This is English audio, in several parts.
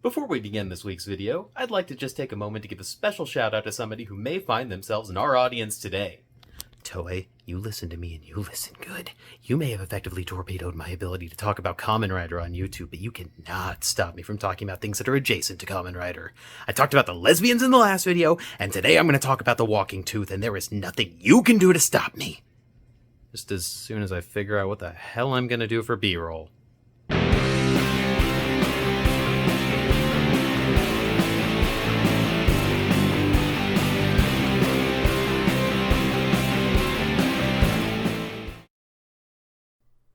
Before we begin this week's video, I'd like to just take a moment to give a special shout out to somebody who may find themselves in our audience today. Toei, you listen to me and you listen good. You may have effectively torpedoed my ability to talk about Kamen Rider on YouTube, but you cannot stop me from talking about things that are adjacent to Kamen Rider. I talked about the lesbians in the last video, and today I'm going to talk about the walking tooth, and there is nothing you can do to stop me. Just as soon as I figure out what the hell I'm going to do for B-roll.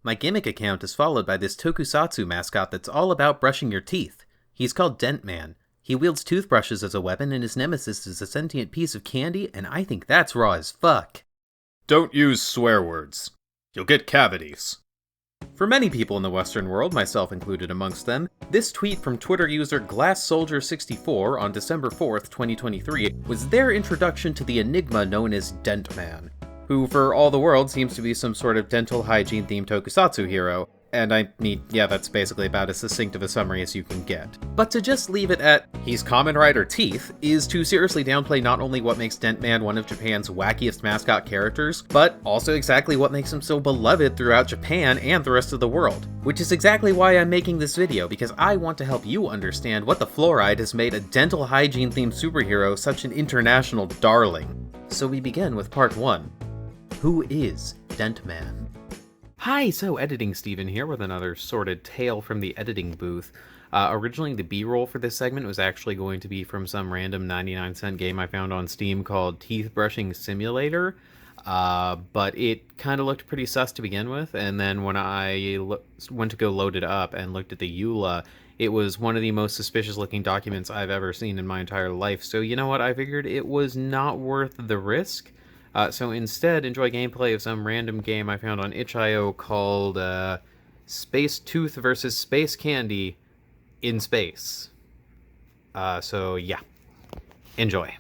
My gimmick account is followed by this tokusatsu mascot that's all about brushing your teeth. He's called Dentman. He wields toothbrushes as a weapon, and his nemesis is a sentient piece of candy, and I think that's raw as fuck. Don't use swear words. You'll get cavities. For many people in the Western world, myself included amongst them, this tweet from Twitter user GlassSoldier64 on December 4th, 2023 was their introduction to the enigma known as Dentman, who for all the world seems to be some sort of dental hygiene-themed tokusatsu hero, and I mean, yeah, that's basically about as succinct of a summary as you can get. But to just leave it at, he's Kamen Rider teeth, is to seriously downplay not only what makes Dentman one of Japan's wackiest mascot characters, but also exactly what makes him so beloved throughout Japan and the rest of the world. Which is exactly why I'm making this video, because I want to help you understand what the fluoride has made a dental hygiene-themed superhero such an international darling. So we begin with part 1. Who is Dentman? Hi, so Editing Steven here with another sordid tale from the editing booth. Originally the B-roll for this segment was actually going to be from some random 99-cent game I found on Steam called Teeth Brushing Simulator, but it kind of looked pretty sus to begin with, and then when I went to go load it up and looked at the EULA, it was one of the most suspicious looking documents I've ever seen in my entire life, so you know what, I figured it was not worth the risk. So instead, enjoy gameplay of some random game I found on itch.io called Space Tooth vs. Space Candy in Space. So yeah, enjoy.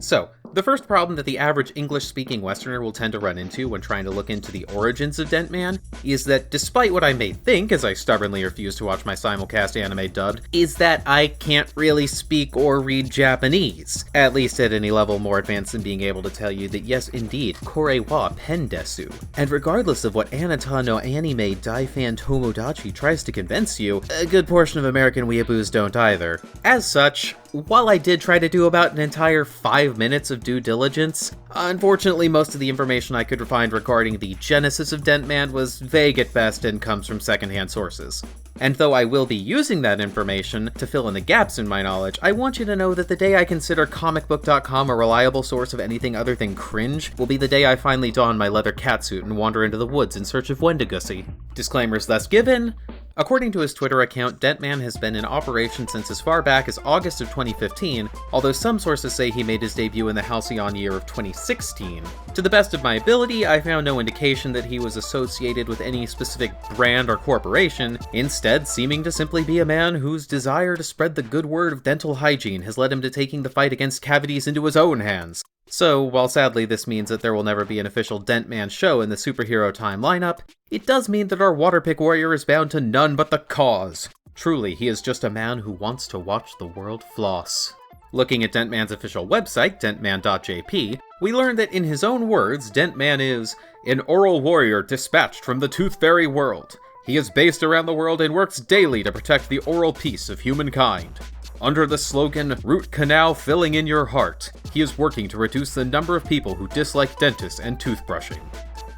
So, the first problem that the average English-speaking Westerner will tend to run into when trying to look into the origins of Dentman is that, despite what I may think, as I stubbornly refuse to watch my simulcast anime dubbed, is that I can't really speak or read Japanese. At least at any level more advanced than being able to tell you that yes, indeed, kore wa pen desu. And regardless of what Anata no Anime Daifan Tomodachi tries to convince you, a good portion of American weeaboos don't either. As such, while I did try to do about an entire 5 minutes of due diligence, unfortunately most of the information I could find regarding the genesis of Dentman was vague at best and comes from secondhand sources. And though I will be using that information to fill in the gaps in my knowledge, I want you to know that the day I consider comicbook.com a reliable source of anything other than cringe will be the day I finally don my leather catsuit and wander into the woods in search of Wendigoosey. Disclaimers thus given. According to his Twitter account, Dentman has been in operation since as far back as August of 2015, although some sources say he made his debut in the halcyon year of 2016. To the best of my ability, I found no indication that he was associated with any specific brand or corporation, instead seeming to simply be a man whose desire to spread the good word of dental hygiene has led him to taking the fight against cavities into his own hands. So, while sadly this means that there will never be an official Dentman show in the Superhero Time lineup, it does mean that our Waterpick Warrior is bound to none but the cause. Truly, he is just a man who wants to watch the world floss. Looking at Dentman's official website, dentman.jp, we learn that in his own words, Dentman is an oral warrior dispatched from the Tooth Fairy world. He is based around the world and works daily to protect the oral peace of humankind. Under the slogan, root canal filling in your heart, he is working to reduce the number of people who dislike dentists and toothbrushing.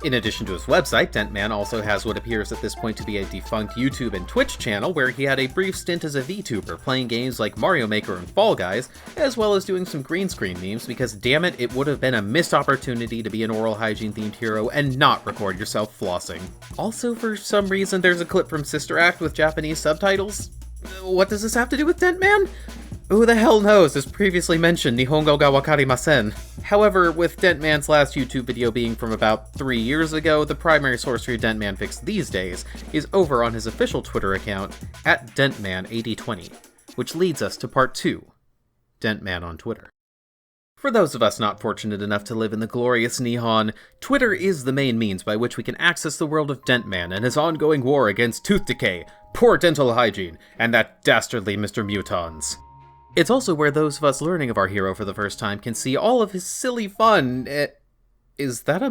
In addition to his website, Dentman also has what appears at this point to be a defunct YouTube and Twitch channel where he had a brief stint as a VTuber, playing games like Mario Maker and Fall Guys, as well as doing some green screen memes because damn it would have been a missed opportunity to be an oral hygiene themed hero and not record yourself flossing. Also, for some reason, there's a clip from Sister Act with Japanese subtitles. What does this have to do with Dentman? Who the hell knows, as previously mentioned, Nihongo ga wakarimasen. However, with Dentman's last YouTube video being from about 3 years ago, the primary source for your Dentman fix these days is over on his official Twitter account, at Dentman8020, which leads us to part 2, Dentman on Twitter. For those of us not fortunate enough to live in the glorious Nihon, Twitter is the main means by which we can access the world of Dentman and his ongoing war against tooth decay, poor dental hygiene, and that dastardly Mr. Mutons. It's also where those of us learning of our hero for the first time can see all of his silly fun. Is that a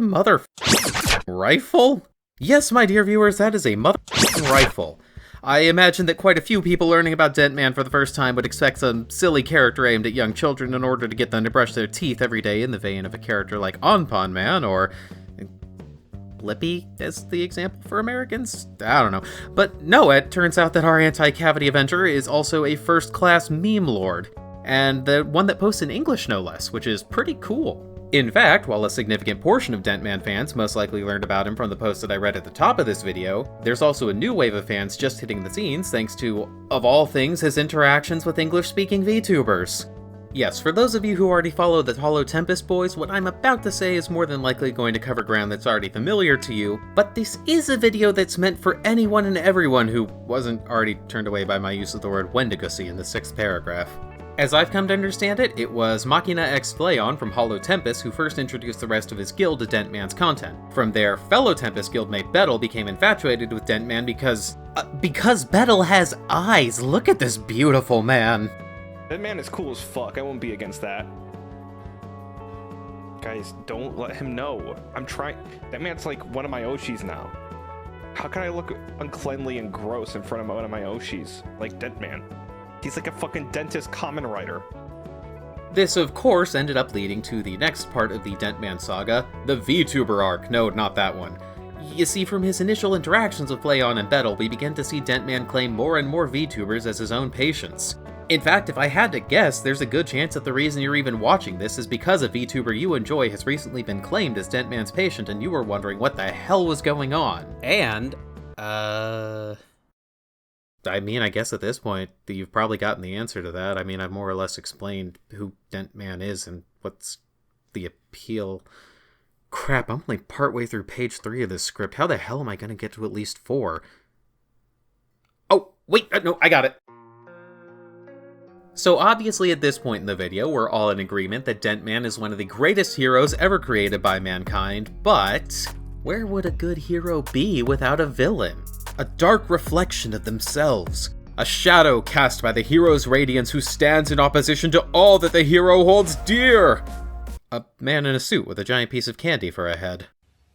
rifle? Yes, my dear viewers, that is a rifle. I imagine that quite a few people learning about Dentman for the first time would expect some silly character aimed at young children in order to get them to brush their teeth every day in the vein of a character like Onpon Man or Blippi as the example for Americans? I don't know. But no, it turns out that our anti-cavity Avenger is also a first-class meme lord, and the one that posts in English no less, which is pretty cool. In fact, while a significant portion of Dentman fans most likely learned about him from the post that I read at the top of this video, there's also a new wave of fans just hitting the scenes thanks to, of all things, his interactions with English-speaking VTubers. Yes, for those of you who already follow the Hollow Tempest boys, what I'm about to say is more than likely going to cover ground that's already familiar to you, but this is a video that's meant for anyone and everyone who wasn't already turned away by my use of the word Wendigossy in the 6th paragraph. As I've come to understand it, it was Machina X Flayon from Hollow Tempest who first introduced the rest of his guild to Dentman's content. From there, fellow Tempest guildmate Bettel became infatuated with Dentman because Bettel has eyes! Look at this beautiful man! Dentman is cool as fuck, I won't be against that. Guys, don't let him know. I'm trying. That man's like one of my Oshis now. How can I look uncleanly and gross in front of one of my Oshis? Like Dentman. He's like a fucking dentist Kamen Rider. This, of course, ended up leading to the next part of the Dentman saga, the VTuber arc. No, not that one. You see, from his initial interactions with Flayon and Bettel, we begin to see Dentman claim more and more VTubers as his own patients. In fact, if I had to guess, there's a good chance that the reason you're even watching this is because a VTuber you enjoy has recently been claimed as Dentman's patient and you were wondering what the hell was going on. And, I mean, I guess at this point, you've probably gotten the answer to that. I mean, I've more or less explained who Dentman is and what's the appeal. Crap, I'm only partway through page 3 of this script. How the hell am I going to get to at least 4? Oh, wait, no, I got it. So obviously at this point in the video, we're all in agreement that Dentman is one of the greatest heroes ever created by mankind, but where would a good hero be without a villain? A dark reflection of themselves. A shadow cast by the hero's radiance who stands in opposition to all that the hero holds dear. A man in a suit with a giant piece of candy for a head.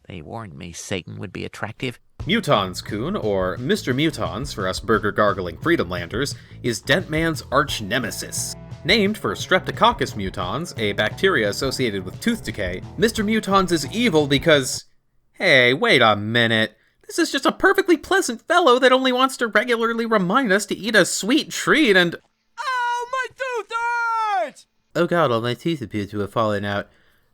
They warned me Satan would be attractive. Mutons-kun, or Mr. Mutons for us burger-gargling Freedomlanders, is Dentman's arch-nemesis. Named for Streptococcus mutans, a bacteria associated with tooth decay, Mr. Mutons is evil because... Hey, wait a minute. This is just a perfectly pleasant fellow that only wants to regularly remind us to eat a sweet treat and... Ow, my tooth hurts! Oh god, all my teeth appear to have fallen out.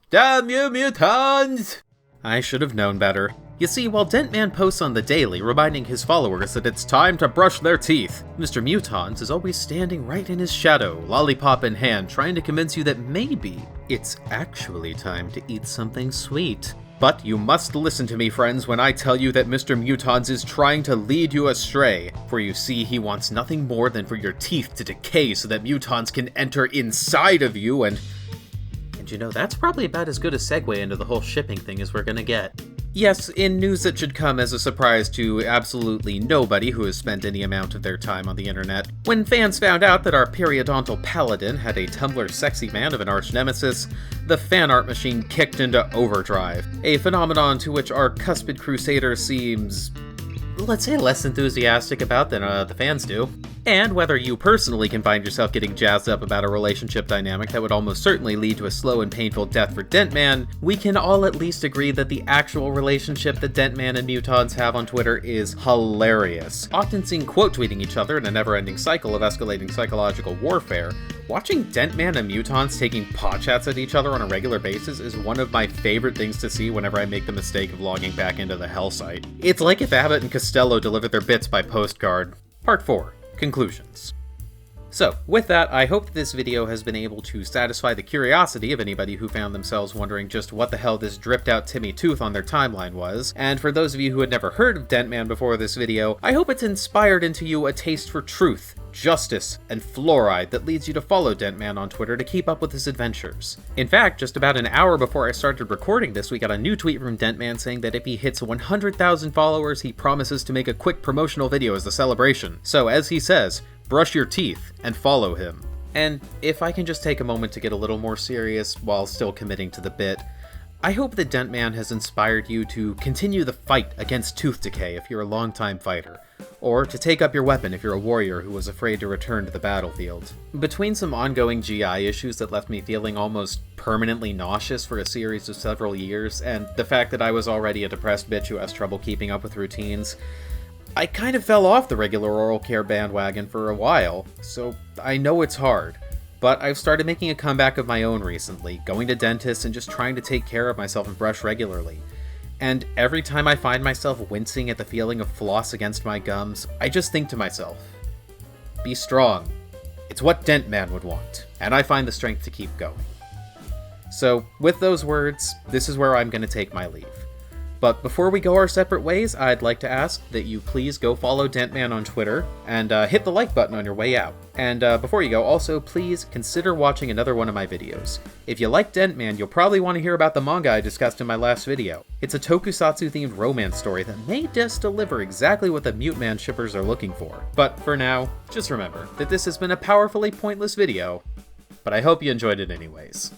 Damn you, mutons! I should have known better. You see, while Dentman posts on the daily reminding his followers that it's time to brush their teeth, Mr. Mutons is always standing right in his shadow, lollipop in hand, trying to convince you that maybe it's actually time to eat something sweet. But you must listen to me, friends, when I tell you that Mr. Mutons is trying to lead you astray, for you see, he wants nothing more than for your teeth to decay so that mutons can enter inside of you and you know, that's probably about as good a segue into the whole shipping thing as we're gonna get. Yes, in news that should come as a surprise to absolutely nobody who has spent any amount of their time on the internet, when fans found out that our periodontal paladin had a Tumblr sexy man of an arch-nemesis, the fan art machine kicked into overdrive, a phenomenon to which our cuspid crusader seems, let's say, less enthusiastic about than the fans do. And whether you personally can find yourself getting jazzed up about a relationship dynamic that would almost certainly lead to a slow and painful death for Dentman, we can all at least agree that the actual relationship that Dentman and Mutons have on Twitter is hilarious. Often seen quote-tweeting each other in a never-ending cycle of escalating psychological warfare, watching Dentman and Mutons taking pot chats at each other on a regular basis is one of my favorite things to see whenever I make the mistake of logging back into the hell site. It's like if Abbott and Costello delivered their bits by postcard. Part 4. Conclusions. So, with that, I hope that this video has been able to satisfy the curiosity of anybody who found themselves wondering just what the hell this dripped out Timmy tooth on their timeline was, and for those of you who had never heard of Dentman before this video, I hope it's inspired into you a taste for truth, justice, and fluoride that leads you to follow Dentman on Twitter to keep up with his adventures. In fact, just about an hour before I started recording this, we got a new tweet from Dentman saying that if he hits 100,000 followers, he promises to make a quick promotional video as a celebration. So, as he says, brush your teeth and follow him. And if I can just take a moment to get a little more serious while still committing to the bit, I hope that Dentman has inspired you to continue the fight against tooth decay if you're a longtime fighter, or to take up your weapon if you're a warrior who was afraid to return to the battlefield. Between some ongoing GI issues that left me feeling almost permanently nauseous for a series of several years, and the fact that I was already a depressed bitch who has trouble keeping up with routines, I kind of fell off the regular oral care bandwagon for a while, so I know it's hard. But I've started making a comeback of my own recently, going to dentists and just trying to take care of myself and brush regularly. And every time I find myself wincing at the feeling of floss against my gums, I just think to myself, be strong. It's what Dentman would want, and I find the strength to keep going. So, with those words, this is where I'm going to take my leave. But before we go our separate ways, I'd like to ask that you please go follow Dentman on Twitter, and hit the like button on your way out. And before you go, also please consider watching another one of my videos. If you like Dentman, you'll probably want to hear about the manga I discussed in my last video. It's a tokusatsu-themed romance story that may just deliver exactly what the Mute Man shippers are looking for. But for now, just remember that this has been a powerfully pointless video, but I hope you enjoyed it anyways.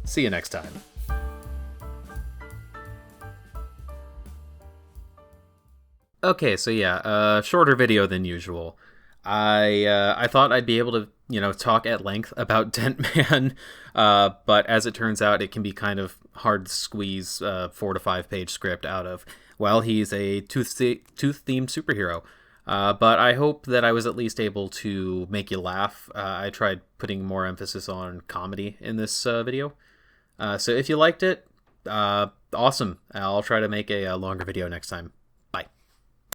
See you next time. Okay, so yeah, shorter video than usual. I thought I'd be able to, talk at length about Dentman, but as it turns out, it can be kind of hard to squeeze a 4 to 5 page script out of. Well, he's a tooth-themed superhero, but I hope that I was at least able to make you laugh. I tried putting more emphasis on comedy in this video, so if you liked it, awesome. I'll try to make a longer video next time.